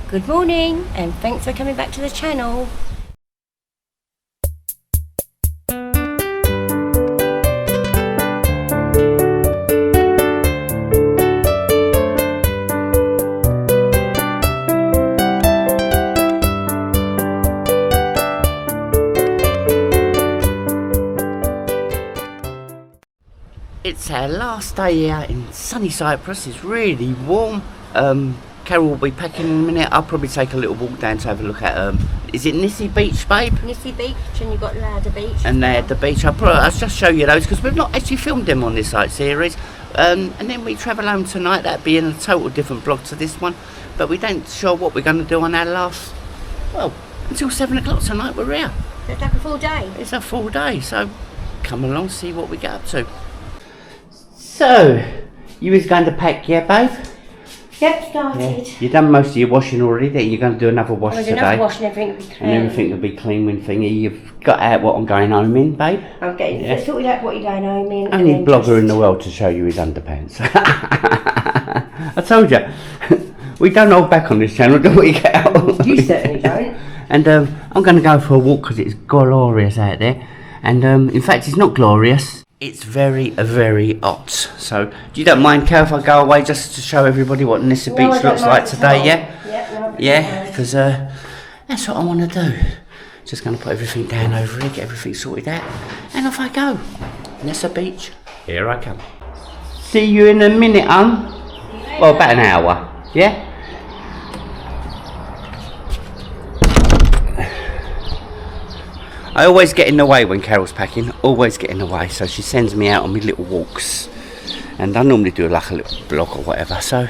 Good morning and thanks for coming back to the channel. It's our last day here in sunny Cyprus. It's really warm. Carol will be packing in a minute. I'll probably take a little walk down to have a look at is it Nissi Beach, babe? Nissi Beach, and you've got Lauda Beach. And the beach. I'll just show you those because we've not actually filmed them on this site series. And then we travel home tonight. That'd be in a total different vlog to this one. But we don't sure what we're going to do on our last, well, until 7 o'clock tonight we're here. It's like a full day. It's a full day, so come along, see what we get up to. So, you was going to pack, yeah, babe? Yep, started. Yeah. You've done most of your washing already, then you're going to do another wash today. Another wash and everything will be clean. And everything will be clean when thingy. You've got out what I'm going home in, babe? I'm getting sorted out what you're going home in. Only blogger in the world to show you his underpants. I told you, we don't hold back on this channel, do we, Cal? You certainly don't. And I'm going to go for a walk because it's glorious out there. And in fact, it's not glorious. It's very, very hot. So, you don't mind, Cal, if I go away just to show everybody what Nissi Beach looks like today, yeah? Yeah, because that's what I want to do. Just going to put everything down over here, get everything sorted out, and off I go. Nissi Beach, here I come. See you in a minute, well, about an hour, yeah? I always get in the way when Carol's packing, always get in the way, so she sends me out on my little walks. And I normally do like a little blog or whatever, so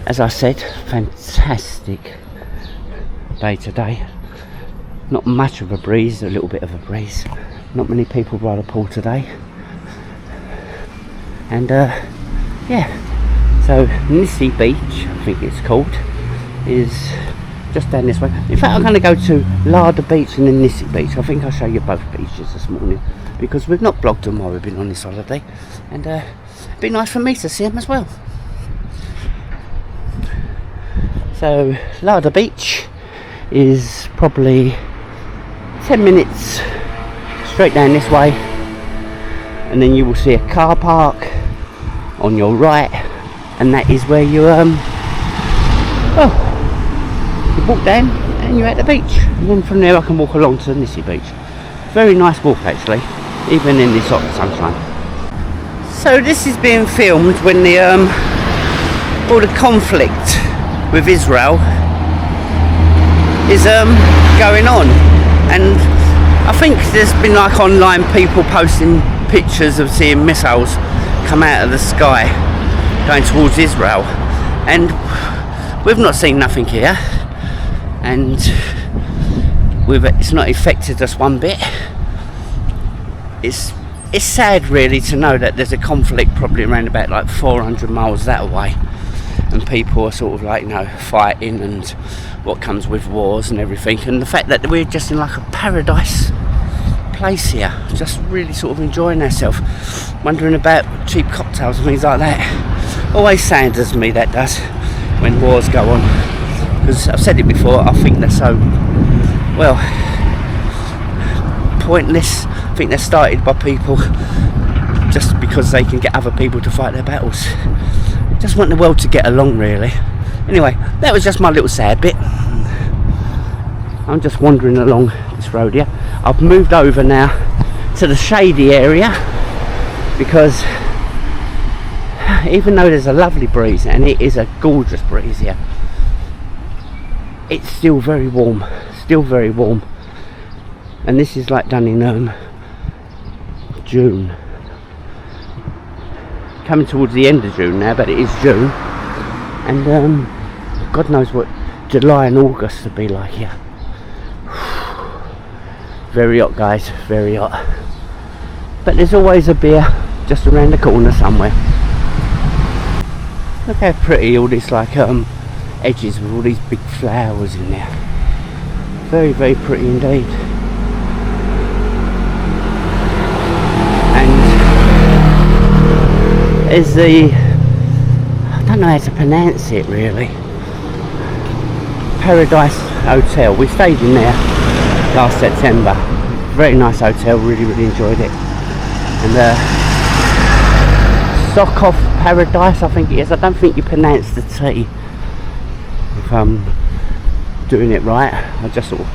as I said, fantastic day today. Not much of a breeze, a little bit of a breeze. Not many people by the pool today. And yeah, so Nissi Beach, I think it's called, is just down this way. In fact, I'm going to go to Lauda Beach and then Nissi Beach. I think I'll show you both beaches this morning because we've not blogged them while we've been on this holiday, and it'd be nice for me to see them as well. So Lauda Beach is probably 10 minutes straight down this way, and then you will see a car park on your right, and that is where you you walk down and you're at the beach, and then from there I can walk along to Nissi Beach. Very nice walk actually, even in this hot sunshine. So this is being filmed when the all the conflict with Israel is going on, and I think there's been like online people posting pictures of seeing missiles come out of the sky going towards Israel, and we've not seen nothing here. And it's not affected us one bit. It's sad really to know that there's a conflict probably around about like 400 miles that way, and people are sort of like, you know, fighting and what comes with wars and everything, and the fact that we're just in like a paradise place here, just really sort of enjoying ourselves, wondering about cheap cocktails and things like that. Always sanders me, that does, when wars go on. Because I've said it before, I think they're so, well, pointless. I think they're started by people just because they can get other people to fight their battles. Just want the world to get along, really. Anyway, that was just my little sad bit. I'm just wandering along this road here. I've moved over now to the shady area because even though there's a lovely breeze, and it is a gorgeous breeze here, it's still very warm, and this is like done in June, coming towards the end of June now, but it is June, and God knows what July and August will be like here. Very hot, guys, very hot, but there's always a beer just around the corner somewhere. Look how pretty all this like edges with all these big flowers in there. Very, very pretty indeed. And there's the, I don't know how to pronounce it really, Paradise Hotel. We stayed in there last September. Very nice hotel, really enjoyed it. And Tsokkos Paradise, I think it is. I don't think you pronounce the T, if I'm doing it right. I just sort of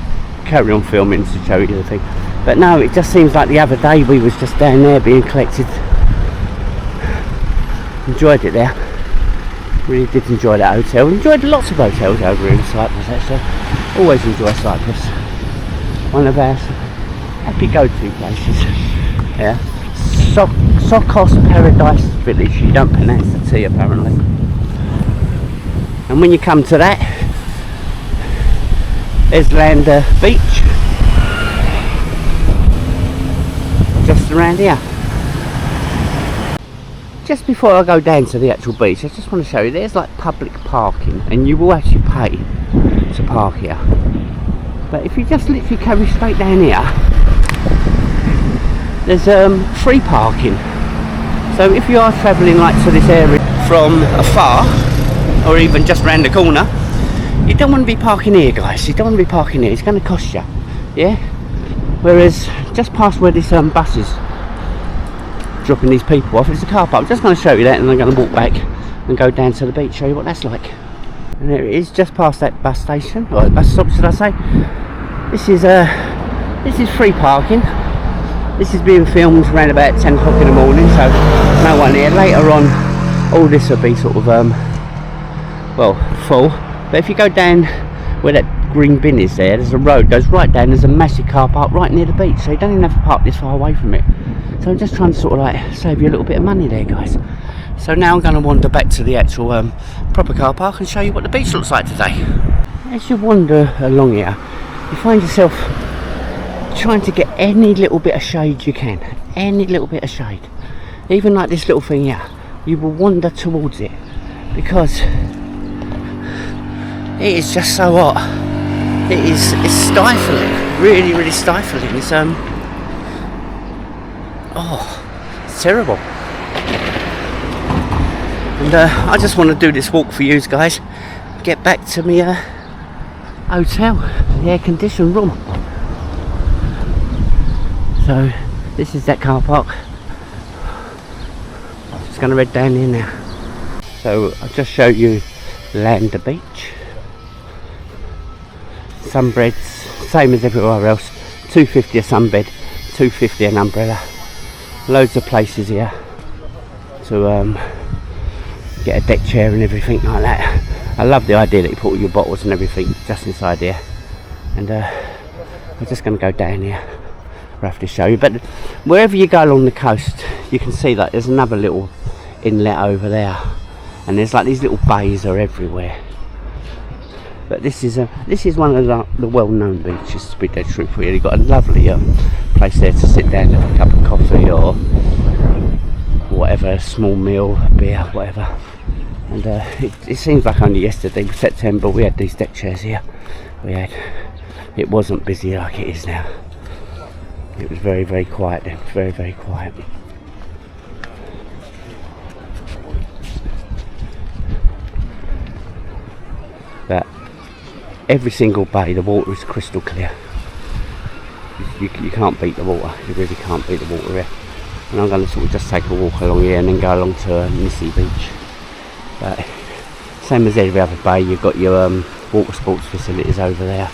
carry on filming to show you the thing. But no, it just seems like the other day we was just down there being collected. Enjoyed it there. Really did enjoy that hotel. Enjoyed lots of hotels over in Cyprus actually. Always enjoy Cyprus. One of our happy go-to places. Yeah. Tsokkos Paradise Village. You don't pronounce the T apparently. And when you come to that, there's Lander Beach. Just around here. Just before I go down to the actual beach, I just want to show you, there's like public parking and you will actually pay to park here. But if you just literally carry straight down here, there's free parking. So if you are travelling like to this area from afar, or even just round the corner, you don't want to be parking here, guys. You don't want to be parking here, it's going to cost you. Yeah? Whereas just past where this bus is dropping these people off, it's a car park. I'm just going to show you that and I'm going to walk back and go down to the beach, show you what that's like. And there it is, just past that bus station, or bus stop should I say. This is free parking. This is being filmed around about 10 o'clock in the morning, so no one here. Later on all this will be sort of well, full. But if you go down where that green bin is there's a road goes right down, there's a massive car park right near the beach, so you don't even have to park this far away from it. So I'm just trying to sort of like save you a little bit of money there, guys. So now I'm going to wander back to the actual proper car park and show you what the beach looks like today. As you wander along here, you find yourself trying to get any little bit of shade you can. Any little bit of shade. Even like this little thing here, you will wander towards it because it is just so hot. It's stifling, really stifling. It's it's terrible. And I just want to do this walk for you guys. Get back to my hotel, the air-conditioned room. So this is that car park. Just going to head down here now. So I'll just show you Lander Beach. Sunbeds, same as everywhere else. £2.50 a sunbed, £2.50 an umbrella. Loads of places here to get a deck chair and everything like that. I love the idea that you put all your bottles and everything just inside here. And I'm just going to go down here. I'll have to show you. But wherever you go along the coast, you can see that there's another little inlet over there. And there's like these little bays are everywhere. But this is one of the well-known beaches, to be dead truthful. You've got a lovely place there to sit down and have a cup of coffee or whatever, a small meal, a beer, whatever. And it seems like only yesterday, September, we had these deck chairs here. It wasn't busy like it is now. It was very quiet then, very quiet. But every single bay, the water is crystal clear. You can't beat the water. You really can't beat the water here. And I'm going to sort of just take a walk along here and then go along to Nissi beach. But same as every other bay, you've got your water sports facilities over there.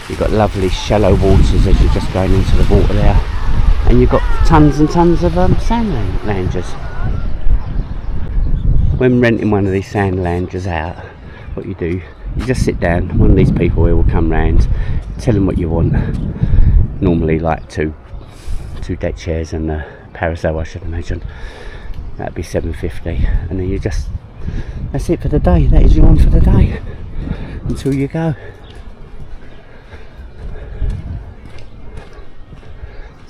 You've got lovely shallow waters as you're just going into the water there. And you've got tons and tons of sand loungers. When renting one of these sand loungers out, what you do, you just sit down, one of these people here will come round, tell them what you want. Normally like two deck chairs and a parasol, I should imagine. That'd be $7.50, and then you just, that's it for the day. That is your one for the day until you go.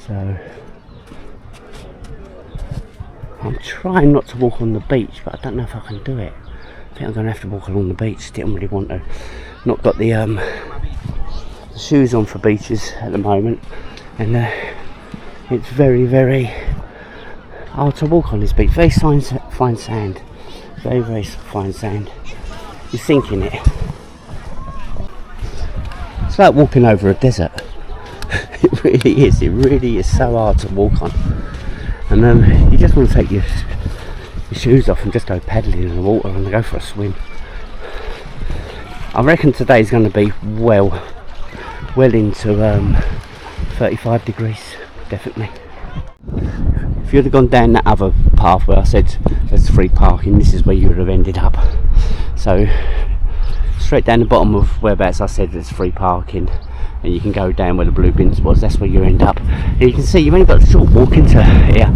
So I'm trying not to walk on the beach, but I don't know if I can do it. I think I'm going to have to walk along the beach. Didn't really want to. Not got the shoes on for beaches at the moment, and it's very hard to walk on this beach. Very fine sand, very fine sand. You're sinking it. It's like walking over a desert. It really is so hard to walk on. And you just want to take your shoes off and just go paddling in the water and go for a swim. I reckon today's going to be well into 35 degrees, definitely. If you'd have gone down that other path where I said there's free parking, this is where you would have ended up. So straight down the bottom of whereabouts I said there's free parking, and you can go down where the blue bins was, that's where you end up. And you can see you've only got a short walk into here,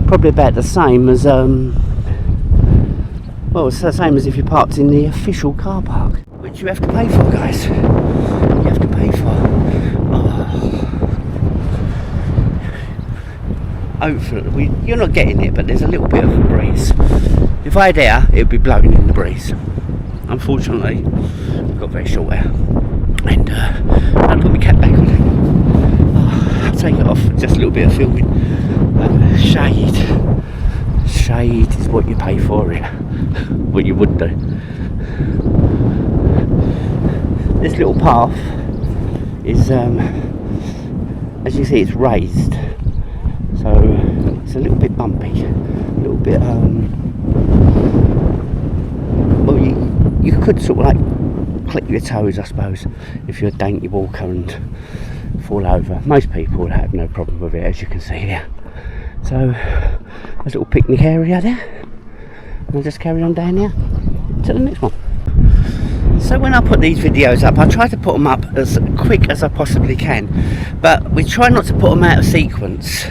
probably about the same as well, it's the same as if you parked in the official car park, which you have to pay for, guys. You have to pay for. Hopefully, you're not getting it, but there's a little bit of a breeze. If I had air, it would be blowing in the breeze. Unfortunately, I've got very short hair. And I'll put my cap back on. I'll take it off, just a little bit of filming. Shade is what you pay for it. What you would do. This little path is, as you see, it's raised. So it's a little bit bumpy, a little bit, well, you could sort of like clip your toes, I suppose, if you're a dainty walker and fall over. Most people would have no problem with it, as you can see here. So there's a little picnic area there, and I'll just carry on down here to the next one. So when I put these videos up, I try to put them up as quick as I possibly can, but we try not to put them out of sequence,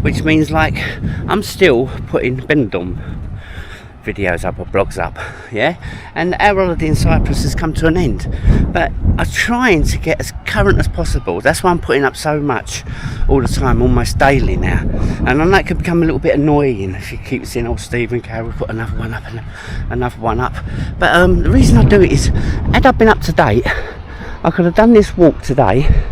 which means like I'm still putting Benidorm videos up or blogs up, yeah, and our holiday in Cyprus has come to an end, but I'm trying to get as current as possible. That's why I'm putting up so much all the time, almost daily now, and I know it can become a little bit annoying if you keep seeing old Steve and Carol put another one up and another one up, but the reason I do it is, had I been up to date, I could have done this walk today.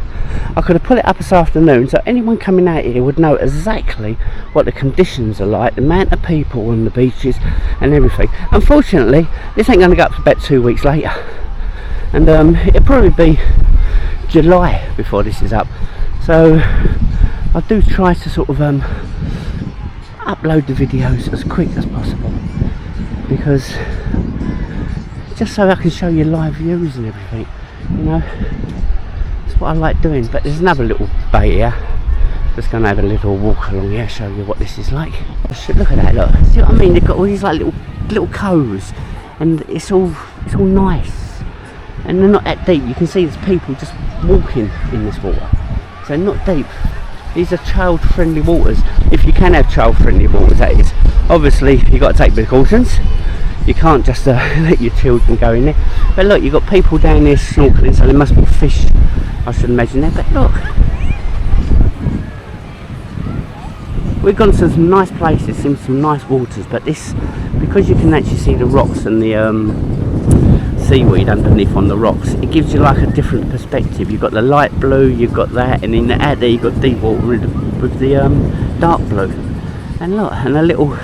I could have put it up this afternoon, so anyone coming out here would know exactly what the conditions are like, the amount of people on the beaches and everything. Unfortunately, this ain't going to go up to about 2 weeks later, and it'll probably be July before this is up. So I do try to sort of upload the videos as quick as possible, because just so I can show you live views and everything, you know. What I like doing. But there's another little bay here. Just gonna have a little walk along here, show you what this is like. Look at that, look. See what I mean? They've got all these like little coves, and it's all nice, and they're not that deep. You can see there's people just walking in this water, so not deep. These are child-friendly waters, if you can have child-friendly waters, that is. Obviously you've got to take precautions. You can't just let your children go in there. But look, you've got people down there snorkeling, so there must be fish, I should imagine there. But look, we've gone to some nice places, some nice waters, but this, because you can actually see the rocks and the seaweed underneath on the rocks, it gives you like a different perspective. You've got the light blue, you've got that, and then out there you've got deep water with the dark blue. And look, and a little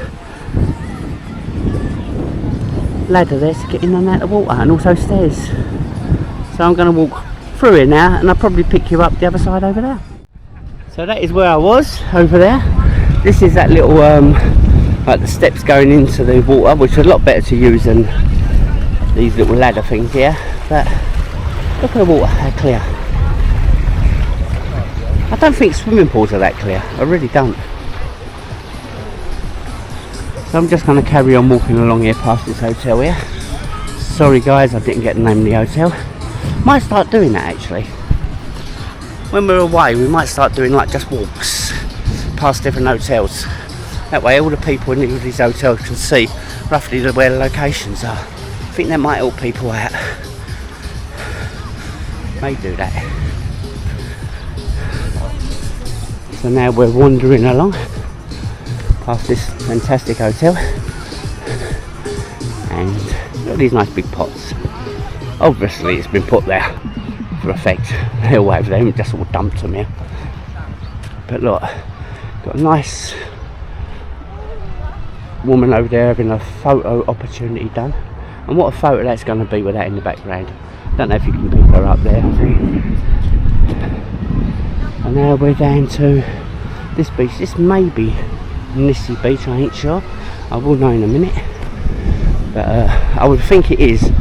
ladder there to get in and out of the water, and also stairs. So I'm going to walk through here now, and I'll probably pick you up the other side over there. So that is where I was, over there. This is that little like the steps going into the water, which are a lot better to use than these little ladder things here. But look at the water, how clear. I don't think swimming pools are that clear, I really don't. So I'm just going to carry on walking along here past this hotel here. Sorry guys, I didn't get the name of the hotel. Might start doing that actually. When we're away, we might start doing like just walks past different hotels. That way all the people in these hotels can see roughly where the locations are. I think that might help people out. May do that. So now we're wandering along past this fantastic hotel, and look at these nice big pots. Obviously it's been put there for effect. They're all over there, haven't just all dumped them here. But look, got a nice woman over there having a photo opportunity done, and what a photo that's going to be with that in the background. Don't know if you can pick her up there. And now we're down to this beach. This may be Nissi Beach, I ain't sure. I will know in a minute. But I would think it is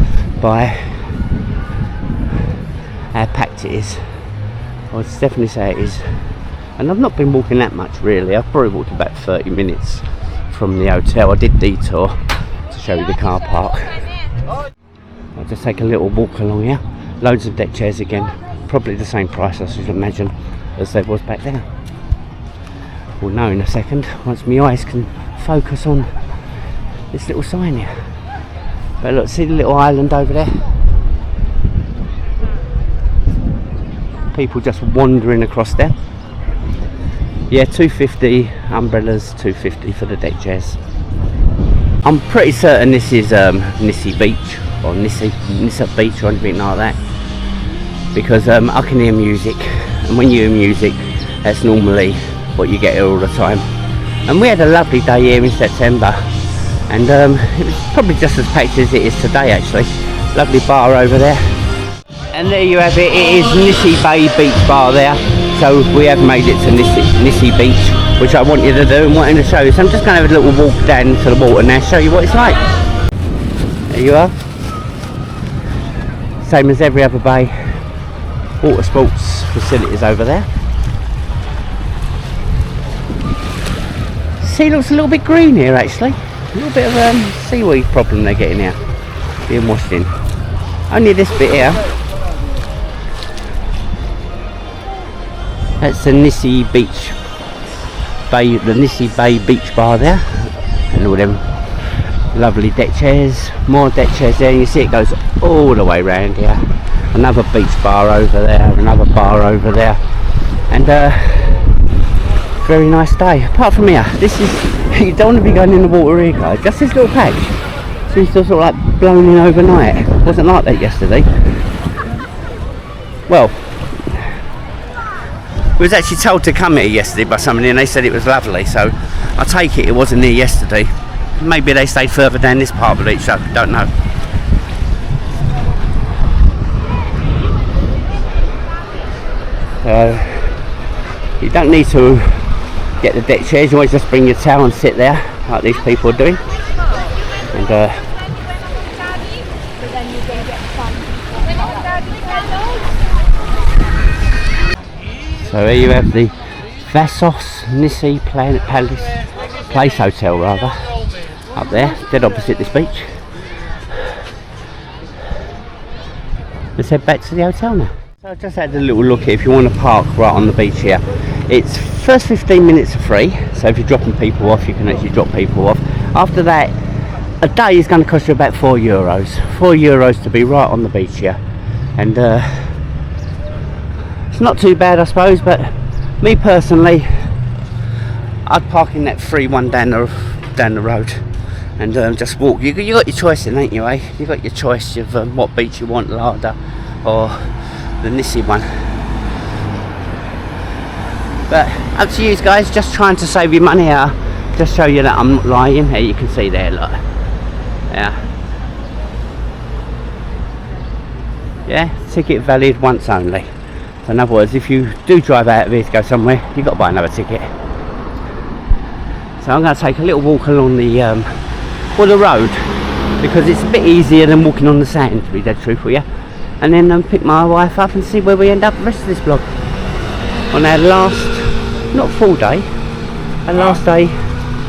by how packed it is. I would definitely say it is. And I've not been walking that much really. I've probably walked about 30 minutes from the hotel. I did detour to show you the car park. I'll just take a little walk along here. Loads of deck chairs again. Probably the same price, I should imagine, as there was back there. We'll know in a second once my eyes can focus on this little sign here. But look, see the little island over there? People just wandering across there. Yeah, $2.50 umbrellas, $2.50 for the deck chairs. I'm pretty certain this is Nissi Beach or Nissa Beach or anything like that, because I can hear music, and when you hear music, that's normally what you get here all the time. And we had a lovely day here in September, and it was probably just as packed as it is today actually. Lovely bar over there. And there you have it, it is Nissi Bay Beach Bar there. So we have made it to Nissi Beach, which I want you to do and wanting to show you. So I'm just going to have a little walk down to the water now, show you what it's like. There you are. Same as every other bay. Water sports facilities over there. Sea looks a little bit green here actually. A little bit of seaweed problem they're getting here, being washed in. Only this bit here. That's the Nissi Beach Bay, the Nissi Bay Beach Bar there, and all them lovely deck chairs. More deck chairs there. You see it goes all the way around here. Another beach bar over there, another bar over there, and very nice day. Apart from here, this is, you don't want to be going in the water here, guys. Just this little patch seems to sort of like blown in overnight. It wasn't like that yesterday. Well, we was actually told to come here yesterday by somebody, and they said it was lovely, so I take it wasn't here yesterday. Maybe they stayed further down this part of the beach, so I don't know. You don't need to get the deck chairs, you always just bring your towel and sit there like these people are doing. And so here you have the Vassos Nissi Place Hotel rather, up there, dead opposite this beach. Let's head back to the hotel now. So I just had a little look here. If you want to park right on the beach here, it's first 15 minutes are free, so if you're dropping people off you can actually drop people off. After that, a day is going to cost you about €4. €4 to be right on the beach here, and it's not too bad I suppose, but me personally I'd park in that free one down the road and just walk. You got your choice in, ain't you, eh? You got your choice of what beach you want, Larder or the Nissi one. But up to you guys, just trying to save you money here. Just show you that I'm not lying. Here you can see there, look. Yeah, ticket valid once only. So in other words, if you do drive out of here to go somewhere, you've got to buy another ticket. So I'm going to take a little walk along the road, because it's a bit easier than walking on the sand, to be dead truthful, yeah. And then pick my wife up and see where we end up the rest of this vlog. On our last, not full day, our last day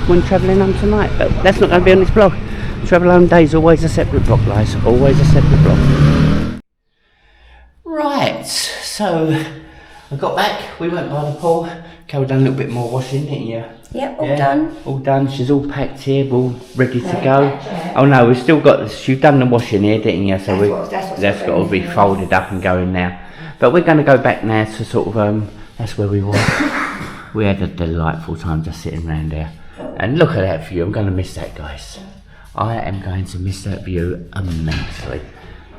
when travelling home tonight. But that's not going to be on this vlog. Travel home day is always a separate vlog, guys. Always a separate vlog. Right, so I got back, we went by the pool. Carol done a little bit more washing, didn't you? Yep, all done. All done, she's all packed here, all ready to go. Oh no, we've still got, you've done the washing here, didn't you? So that's got to be folded up and going now. But we're going to go back now to sort of, that's where we were. We had a delightful time just sitting around there. And look at that view, I'm going to miss that, guys. I am going to miss that view immensely.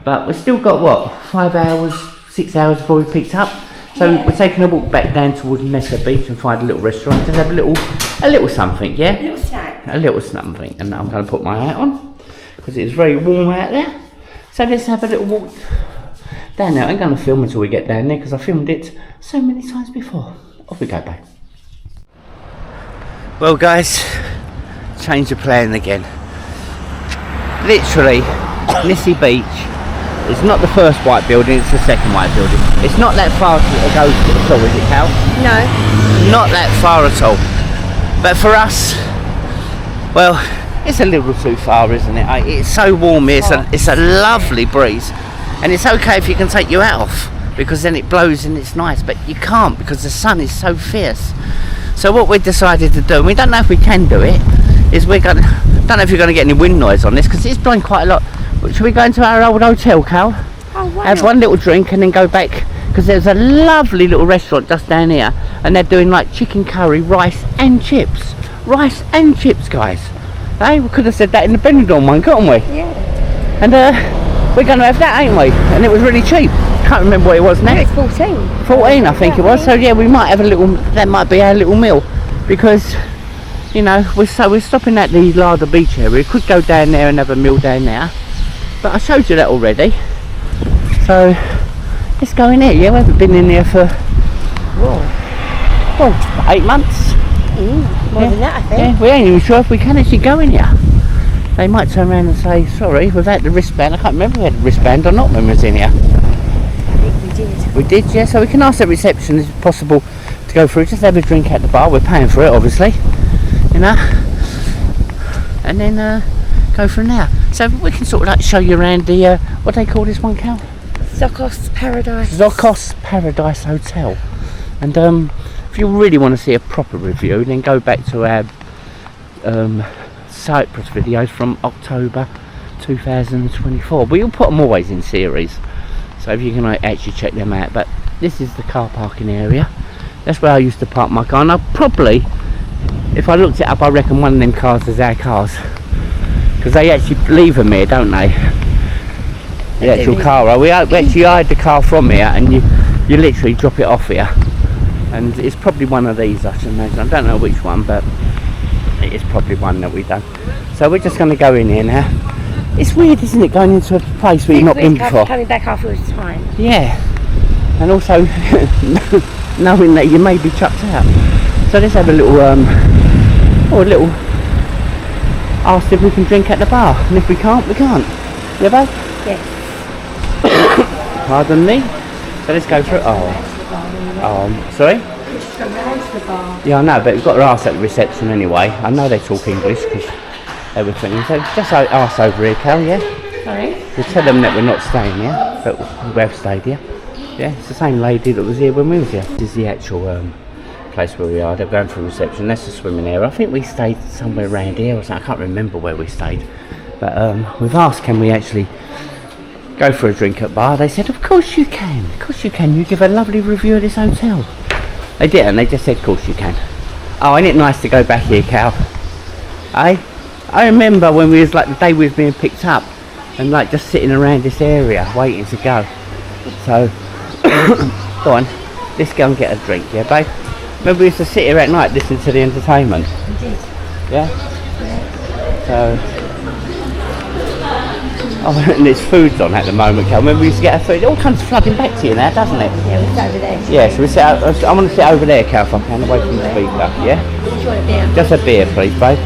But we've still got, what, 5 hours, 6 hours before we picked up. So we're taking a walk back down towards Mesa Beach and find a little restaurant and have a little something, yeah? A little snack. A little something. And I'm going to put my hat on because it's very warm out there. So let's have a little walk down there. I ain't going to film until we get down there because I filmed it so many times before. Off we go, babe. Well guys, change of plan again. Literally, Nissi Beach is not the first white building, it's the second white building. It's not that far to go at all, is it, Cal? No. Not that far at all. But for us, well, it's a little too far, isn't it? It's so warm here, it's a lovely breeze. And it's okay if you can take your hat off, because then it blows and it's nice, but you can't because the sun is so fierce. So what we decided to do, and we don't know if we can do it, is we're going to, don't know if you're going to get any wind noise on this, because it's blowing quite a lot. Should we go into our old hotel, Cal? Oh, wow. Have one little drink and then go back, because there's a lovely little restaurant just down here, and they're doing like chicken curry, rice and chips. Rice and chips, guys. Hey, we could have said that in the Benidorm one, couldn't we? Yeah. And we're going to have that, ain't we? And it was really cheap. Can't remember what it was now. It's 14. 14, I think it was. So yeah, we might have a little. That might be our little meal, because you know we're stopping at the Larder Beach area. We could go down there and have a meal down there, but I showed you that already. So let's go in here. Yeah, we haven't been in there for 8 months. More than that, I think. Yeah, we ain't even sure if we can actually go in here. They might turn around and say, sorry, without the wristband. I can't remember if we had the wristband or not when we was in here. I think we did. We did, yeah, so we can ask the reception if it's possible to go through, just have a drink at the bar. We're paying for it, obviously, you know, and then go from there. So we can sort of like show you around the, what do they call this one, Cal? Tsokkos Paradise. Tsokkos Paradise Hotel. And if you really want to see a proper review, then go back to our Cyprus videos from October 2024. We'll put them always in series, so if you can actually check them out. But this is the car parking area. That's where I used to park my car, and I probably, if I looked it up, I reckon one of them cars is our cars, because they actually leave them here, don't they? The actual car. We actually hired the car from here, and you literally drop it off here, and it's probably one of these, I should imagine. I don't know which one, but it is probably one that we've done. So we're just going to go in here now. It's weird, isn't it, going into a place where you've not been before? Coming back after all this time. Yeah, and also knowing that you may be chucked out. So let's have a little, ask if we can drink at the bar, and if we can't, we can't. Yeah, babe? Yes. Pardon me. So let's go for it. Sorry? Just go round to the bar. Yeah, I know, but we've got to ask at the reception anyway. I know they talk English because they were thinking. So just ask over here, Cal, yeah? Sorry? We'll tell them that we're not staying here, but we have stayed here. Yeah, it's the same lady that was here when we was here. This is the actual place where we are. They're going for reception. That's the swimming area. I think we stayed somewhere around here or something. I can't remember where we stayed. But we've asked, can we actually go for a drink at bar? They said, of course you can. Of course you can. You give a lovely review of this hotel. They didn't. They just said, of course you can. Oh, ain't it nice to go back here, Cal? I remember when we was like the day we was being picked up, and like just sitting around this area waiting to go. So go on, let's go and get a drink, yeah, babe? Remember we used to sit here at night listening to the entertainment? We did. Yeah? So and there's food's on at the moment, Cal. Remember we used to get our food. It all comes flooding back to you now, doesn't it? Yeah, we sit over there. Yeah, so we sit out, I want to sit over there, Cal, if I can, away from the speaker, yeah? Do you want a beer? Just a beer, please, babe.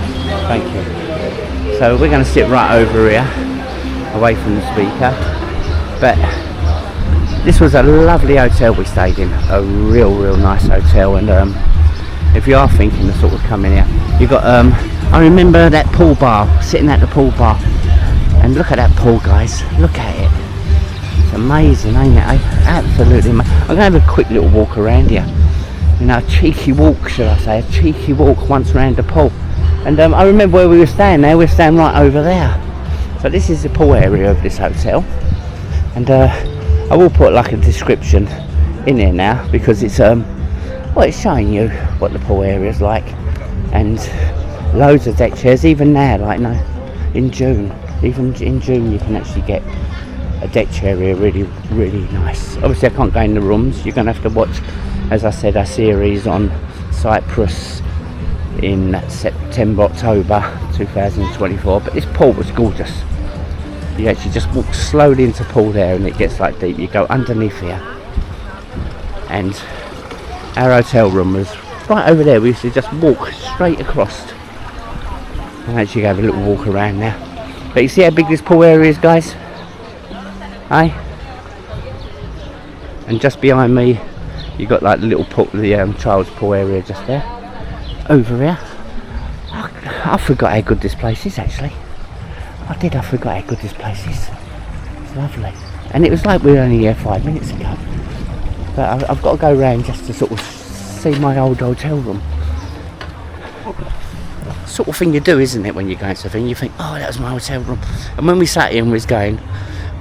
Thank you. So we're going to sit right over here, away from the speaker. But this was a lovely hotel we stayed in. A real nice hotel. And if you are thinking of sort of coming here, you got, I remember that pool bar, sitting at the pool bar. And look at that pool, guys. Look at it. It's amazing, ain't it? Absolutely amazing. I'm going to have a quick little walk around here. You know, a cheeky walk, should I say. A cheeky walk once around the pool. And I remember where we were staying there. We were staying right over there. So this is the pool area of this hotel. And I will put like a description in there now, because it's well, it's showing you what the pool area is like. And loads of deck chairs, even now, like no, in June. Even in June you can actually get a deck chair here, really nice. Obviously I can't go in the rooms. You're going to have to watch, as I said, a series on Cyprus in September, October 2024. But this pool was gorgeous. you actually just walk slowly into the pool there, and it gets like deep. You go underneath here, and our hotel room was right over there. We used to just walk straight across and actually have a little walk around now. But you see how big this pool area is, guys? Aye? And just behind me, you got like the little pool, the child's pool area just there. Over here, I forgot how good this place is actually. I forgot how good this place is. It's lovely. And it was like we were only here 5 minutes ago. But I've got to go round just to sort of see my old hotel room. Sort of thing you do, isn't it, when you're going to a thing? You think, oh, that was my hotel room. And when we sat here and was going,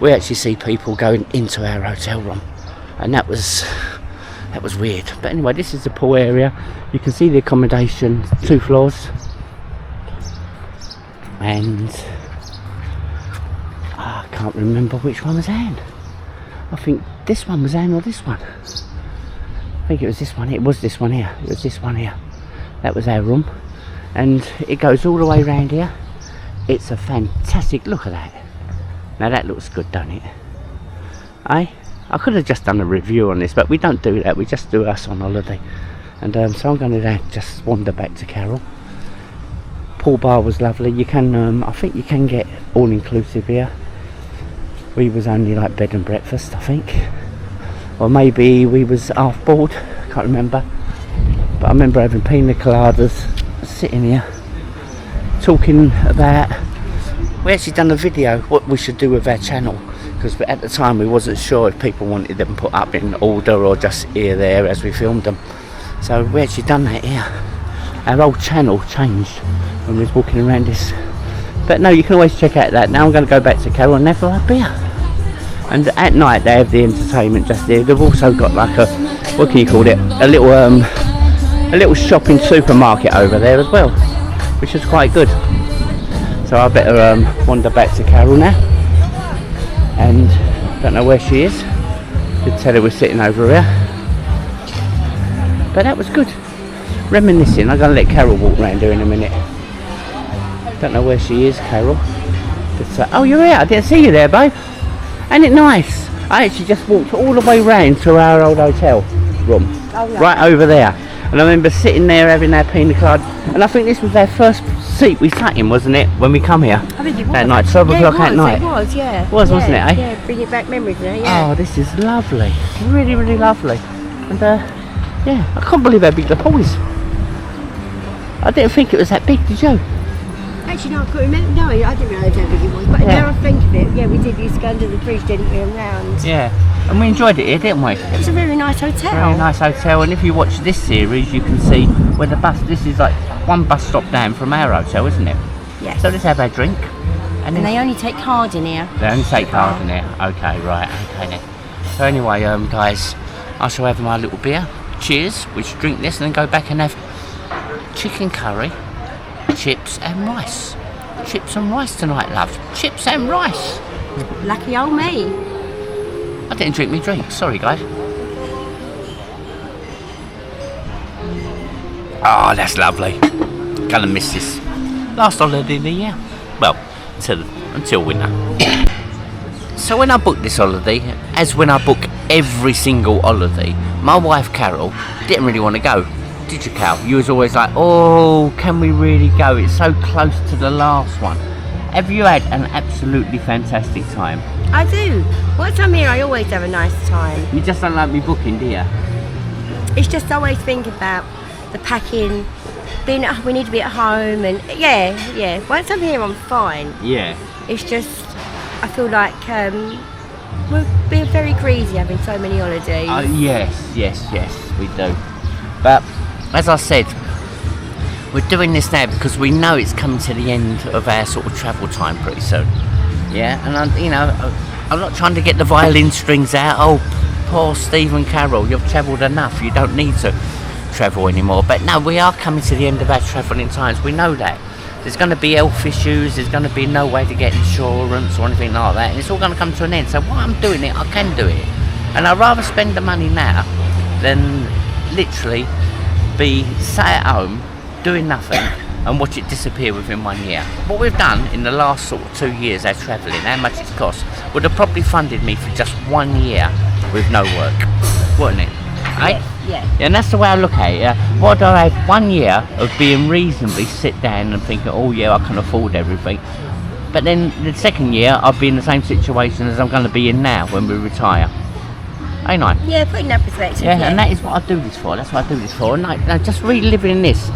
we actually see people going into our hotel room. And that was weird. But anyway, this is the pool area. You can see the accommodation, 2 floors. And I can't remember which one was Anne. I think this one was Anne or this one. I think it was this one. It was this one here. It was this one here. That was our room. And it goes all the way around here. It's a fantastic look at that. Now that looks good, don't it? I could have just done a review on this, but we don't do that. We just do us on holiday. And so I'm going to just wander back to Carol. Pool bar was lovely. You can, I think you can get all inclusive here. We was only like bed and breakfast, I think. Or maybe we was half board. Can't remember. But I remember having pina coladas, sitting here talking about, we actually done a video what we should do with our channel, because at the time we wasn't sure if people wanted them put up in order or just here there as we filmed them. So we actually done that here. Our old channel changed when we was walking around this. But no, you can always check out that. Now I'm going to go back to Carol and have a beer. And at night they have the entertainment just there. They've also got like a, what can you call it, a little shopping supermarket over there as well, which is quite good. So I better wander back to Carol now. And don't know where she is. Did tell her we're sitting over here. But that was good. Reminiscing. I'm going to let Carol walk around here in a minute. Don't know where she is, Carol. But, oh, you're here. I didn't see you there, babe. Ain't it nice? I actually just walked all the way round to our old hotel room. Oh, no. Right over there. And I remember sitting there having our pina colada. And I think this was our first seat we sat in, wasn't it, when we come here? I think it was. That night, 12 o'clock at night. It was, yeah. It was, wasn't it, eh? Yeah, bringing back memories there, yeah. Oh, this is lovely. Really, really lovely. And, yeah, I can't believe how big the pool is. I didn't think it was that big, did you? Actually, no, I couldn't remember. No, I didn't realise how big it was. But now I think of it, yeah, we did used to go under the bridge, didn't we, around. Yeah, and we enjoyed it here, didn't we? It was a very nice hotel. Very nice hotel, and if you watch this series, you can see where the bus, this is like one bus stop down from our hotel, isn't it? Yes. So let's have our drink. And they only take card in here. They only take card in here. Okay, right, okay then. So anyway, guys, I shall have my little beer. Cheers. We should drink this and then go back and have chicken curry, chips and rice. Chips and rice tonight, love. Chips and rice. Lucky old me. I didn't drink me drink. Sorry, guys. Oh, that's lovely. Gonna miss this. Last holiday of the year. Well, until winter. So when I booked this holiday, as when I book every single holiday, my wife Carol didn't really want to go. Did you, Cal? You was always like, oh, can we really go? It's so close to the last one. Have you had an absolutely fantastic time? I do. Once I'm here, I always have a nice time. You just don't like me booking, do you? It's just always think about the packing, we need to be at home, and yeah. Once I'm here, I'm fine. Yeah. It's just, I feel like we're being very greasy having so many holidays. Yes, we do. But as I said, we're doing this now because we know it's coming to the end of our sort of travel time pretty soon. Yeah, and I'm not trying to get the violin strings out. Oh, poor Steve and Carol, you've travelled enough. You don't need to travel anymore. But no, we are coming to the end of our travelling times. We know that. There's going to be health issues. There's going to be no way to get insurance or anything like that. And it's all going to come to an end. So while I'm doing it, I can do it. And I'd rather spend the money now than literally be sat at home doing nothing. and watch it disappear within 1 year. What we've done in the last sort of 2 years our travelling, how much it's cost, would have probably funded me for just 1 year with no work, wouldn't it? Eh? Yeah. And that's the way I look at it. What do I have 1 year of being reasonably sit down and thinking, oh yeah, I can afford everything. But then the second year, I'll be in the same situation as I'm going to be in now when we retire. Ain't I? Yeah, putting that perspective. Yeah, and that is what I do this for. That's what I do this for. And like, just reliving this.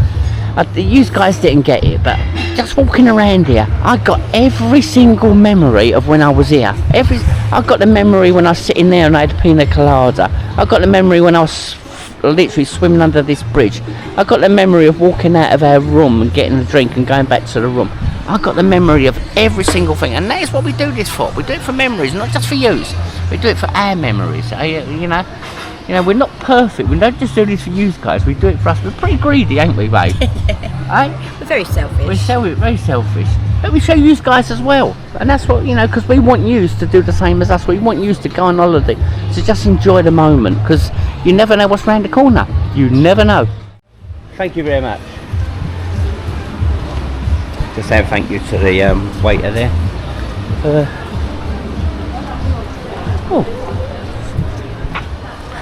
You guys didn't get it, but just walking around here, I got every single memory of when I was here. I got the memory when I was sitting there and I had a pina colada. I got the memory when I was literally swimming under this bridge. I got the memory of walking out of our room and getting a drink and going back to the room. I got the memory of every single thing, and that is what we do this for. We do it for memories, not just for yous. We do it for our memories. You know, we're not perfect. We don't just do this for you guys. We do it for us. We're pretty greedy, ain't we, babe? We're very selfish. We're very selfish, but we show you guys as well, and that's what because we want you to do the same as us. We want you to go on holiday, to just enjoy the moment, because you never know what's round the corner. You never know. Thank you very much. Just saying thank you to the waiter there.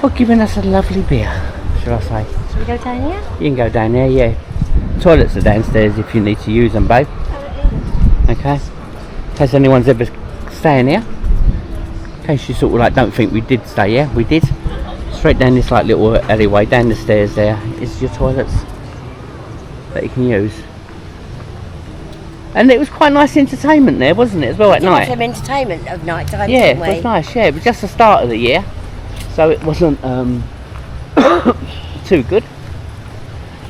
For giving us a lovely beer, shall I say. Shall we go down here? You can go down there, yeah. Toilets are downstairs if you need to use them, babe. Okay. In case anyone's ever staying here. In case you sort of like don't think we did stay here, we did. Straight down this like little alleyway, down the stairs there is your toilets that you can use. And it was quite nice entertainment there, wasn't it, as well at night? Some entertainment of night time, yeah, didn't we? it was nice, yeah. It was just the start of the year, so it wasn't too good.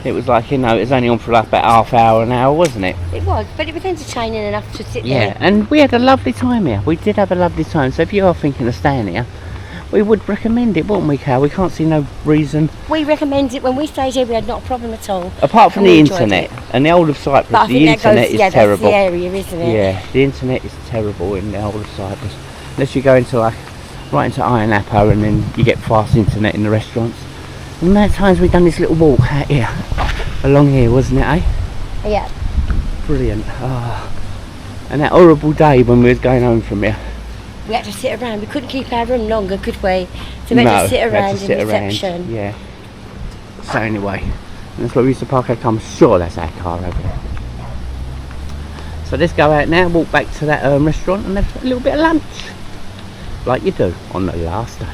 It was like, it was only on for like about half hour, an hour, wasn't it? It was, but it was entertaining enough to sit there. Yeah, and we had a lovely time here. We did have a lovely time, so if you are thinking of staying here, we would recommend it, wouldn't we, Cal? We can't see no reason. We recommend it. When we stayed here, we had not a problem at all. Apart from the internet, and the whole of Cyprus, the internet is terrible. That's the area, isn't it? Yeah, the internet is terrible in the whole of Cyprus. Unless you go into right into Iron Apple, and then you get fast internet in the restaurants. And the amount of times we've done this little walk out here, along here, wasn't it, eh? Yeah. Brilliant. And that horrible day when we was going home from here. We had to sit around. We couldn't keep our room longer, could we? So we had to sit around in reception. Yeah. So anyway, that's where we used to park our car. I'm sure that's our car over there. So let's go out now, walk back to that restaurant and have a little bit of lunch. Like you do on the last day.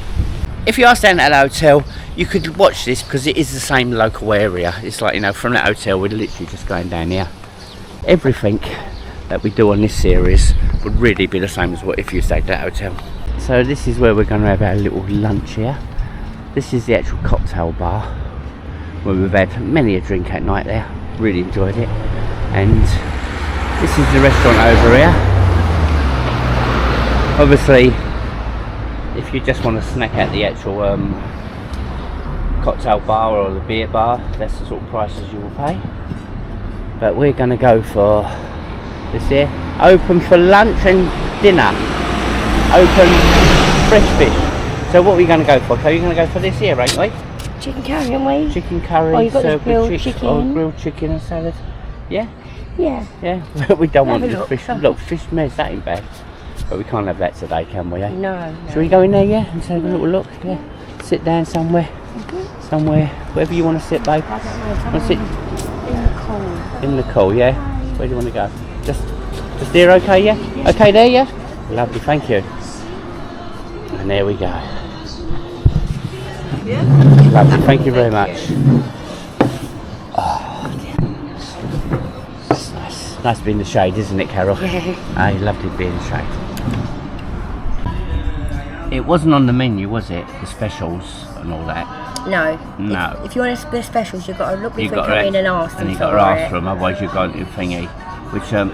If you are staying at a hotel, you could watch this because it is the same local area. It's like, from that hotel, we're literally just going down here. Everything that we do on this series would really be the same as what if you stayed at that hotel. So this is where we're going to have our little lunch here. This is the actual cocktail bar where we've had many a drink at night there. Really enjoyed it. And this is the restaurant over here. Obviously, if you just want to snack at the actual cocktail bar or the beer bar, that's the sort of prices you will pay. But we're going to go for this here, open for lunch and dinner, open fresh fish. So what are we going to go for? So you're going to go for this here, ain't we? Chicken curry, aren't we? Chicken curry, oh, you've got served grilled with chicken. or grilled chicken and salad. Yeah? Yeah. Yeah, we don't want the fish. Look. Look, fish mess, that ain't bad. But we can't have that today, can we? Eh? No. Shall we go in there, yeah, and have a little look? Yeah. Sit down somewhere. Somewhere, wherever you want to sit, babe. I don't know. Want to sit In the cold. in the cool, yeah? Where do you want to go? Just there, okay, yeah? Okay there, yeah? Lovely, thank you. And there we go. Yeah? Lovely, thank you very much. Oh, it's nice. Nice to be in the shade, isn't it, Carol? Yeah. I loved it being in the shade. It wasn't on the menu, was it? The specials and all that? No. No. If you want the specials, you've got to look before you got come in and ask them. And you've got to ask for them, otherwise you've got a thingy. Which, to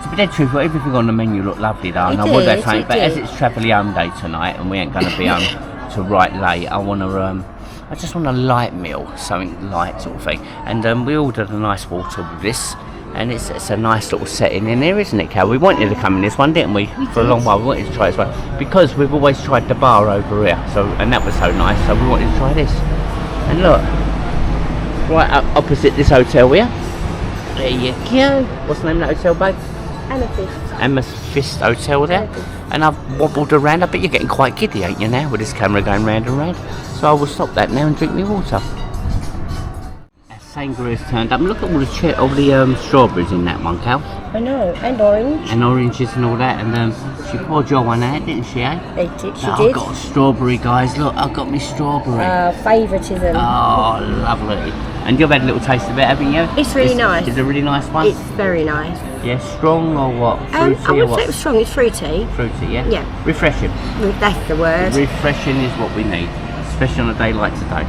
be dead truthful, everything on the menu looked lovely though. And I was that saying, but as it's Travelly Home Day tonight and we ain't going to be home till right late, I just want a light meal, something light sort of thing. And we ordered a nice water with this. And it's a nice little setting in here, isn't it, Cal? We wanted to come in this one, didn't we? For a long while, we wanted to try this one because we've always tried the bar over here, and that was so nice. So we wanted to try this. And look, right up opposite this hotel here, There you go. What's the name of that hotel, babe? Amethyst. Amethyst Hotel there. Amethyst. And I've wobbled around. I bet you're getting quite giddy, ain't you, now, with this camera going round and round. So I will stop that now and drink my water. Sangria's turned up. Look at all the strawberries in that one, Cal. I know, and orange. And oranges and all that. And she poured your one out, didn't she, eh? She did. I got a strawberry, guys. Look, I got me strawberry. Favouritism. Oh, lovely. And you've had a little taste of it, haven't you? It's really nice. It's a really nice one. It's very nice. Yeah, strong or what? Fruity I would or what? say it was strong. It's fruity. Fruity, yeah? Yeah. Refreshing. That's the word. Refreshing is what we need, especially on a day like today.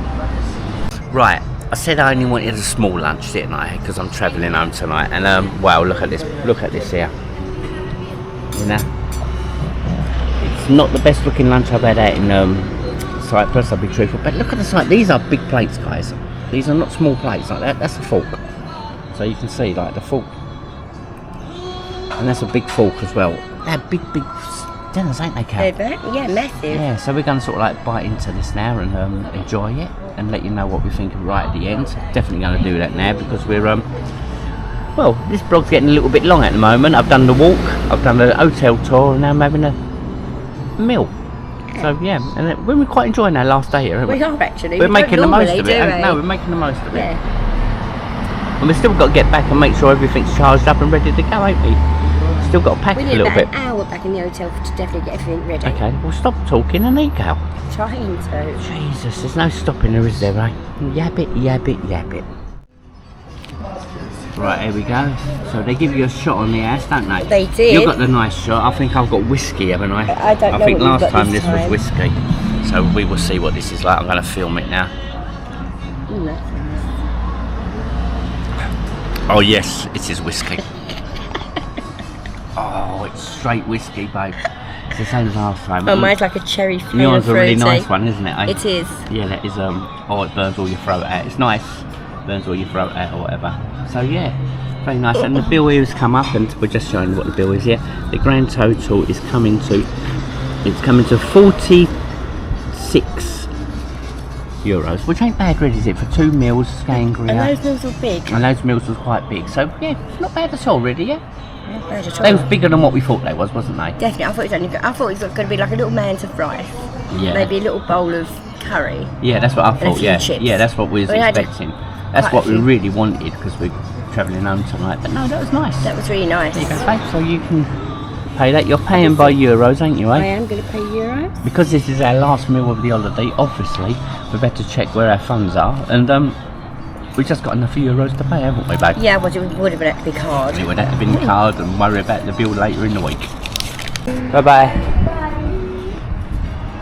Right, I said I only wanted a small lunch, didn't I? Because I'm travelling home tonight. And wow, look at this here. You know, it's not the best looking lunch I've had out in Cyprus, I'll be truthful. But look at the size. These are big plates, guys. These are not small plates like that. That's a fork. So you can see, like, the fork. And that's a big fork as well. They're big dinners, ain't they, Kat? Yeah, massive. Yeah, so we're going to sort of like bite into this now and enjoy it and let you know what we think right at the end. Definitely going to do that now because we're well, this blog's getting a little bit long at the moment. I've done the walk, I've done the hotel tour, and now I'm having a meal. So yeah, and we're quite enjoying our last day here, aren't we? We are actually. We're making the most of it. No, we're making the most of it. Yeah. And we've still got to get back and make sure everything's charged up and ready to go, ain't we? Still got to pack a little bit. We need about an hour back in the hotel to definitely get everything ready. Okay, well stop talking and eat, Gal. Trying to. Jesus, there's no stopping her, is there, eh? Yabbit, yabbit, yabbit. Right, here we go. So they give you a shot on the ass, don't they? They did. You've got the nice shot. I think I've got whiskey, haven't I? I don't know. I think what last you've got time this time. was whiskey. So we will see what this is like. I'm going to film it now. Oh yes, it is whiskey. Oh, it's straight whiskey, babe. It's the same as last time. Oh, mine's like a cherry flavour. Yours a really nice one, isn't it? Eh? It is. Yeah, that is. Oh, it burns all your throat out. It's nice. Burns all your throat out or whatever. So yeah, very nice. And the bill here has come up, and we're just showing what the bill is here. The grand total is coming to. It's coming to 46 euros, which ain't bad, really, is it? For 2 meals, sangria. And those meals were big. And those meals was quite big. So yeah, it's not bad at all, really. Yeah. Not bad at all. They was bigger than what we thought they was, wasn't they? Definitely. I thought it was going to be like a little man's of rice. Yeah. Maybe a little bowl of curry. Yeah, that's what I thought. few Yeah, chips. yeah, that's what we was expecting. That's quite what a we few. really wanted because we're travelling home tonight. But no, that was nice. That was really nice. There you go, babe. So you can pay that. You're paying by euros, ain't you, eh? I am going to pay euros. Because this is our last meal of the holiday, obviously, we better check where our funds are. And we just got enough euros to pay, haven't we, babe? Yeah, well, it would have had to be card. It would have been the card and worry about the bill later in the week. Bye-bye.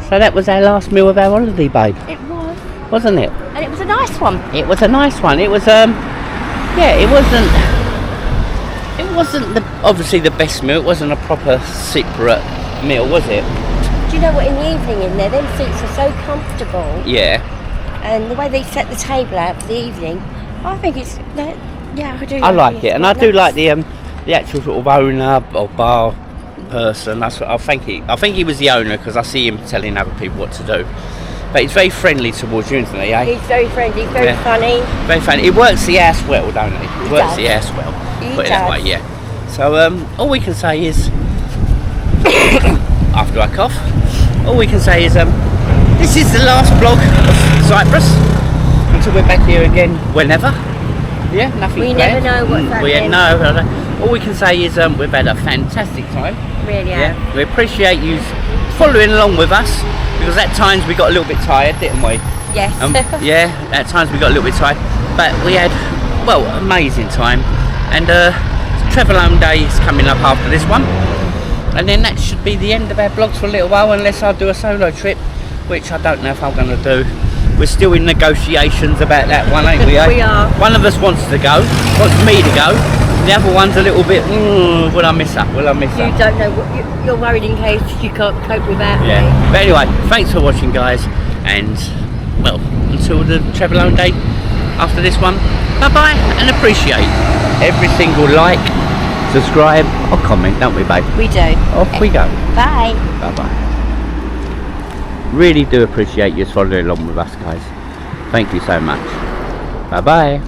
So that was our last meal of our holiday, babe. It was. Wasn't it? And it was a nice one. It was a nice one. It was yeah, it wasn't obviously the best meal. It wasn't a proper Cypriot meal, was it? Do you know what, in the evening in there, them seats are so comfortable. Yeah. And the way they set the table out for the evening, I think it's, yeah, I do. I like it, and I do like the actual sort of owner or bar person. That's what I think he was the owner because I see him telling other people what to do. But he's very friendly towards you, isn't he? Eh? He's very friendly, very funny. Very funny. He works the ass well, don't he? He works does. the ass well. He Put it that way, does. yeah. So all we can say is, after I cough, all we can say is this is the last vlog of Cyprus until we're back here again whenever. Yeah, nothing. We planned. never know what's happening. All we can say is we've had a fantastic time. Really, Yeah, we appreciate you following along with us because at times we got a little bit tired, didn't we? Yes. Yeah, at times we got a little bit tired, but we had, well, amazing time. And travel home day is coming up after this one, and then that should be the end of our vlogs for a little while, unless I do a solo trip, which I don't know if I'm going to do. We're still in negotiations about that one, ain't we? Eh? We are. One of us wants to go, wants me to go. The other one's a little bit, will I miss her? Will I miss her? You don't know what you're worried in case you can't cope with that. Yeah. But anyway, thanks for watching, guys, and well, until the travel home day after this one, bye bye, and appreciate every single like, subscribe or comment, don't we, babe? We do. Off we go. Bye. Bye bye. Really do appreciate you following along with us, guys. Thank you so much. Bye bye.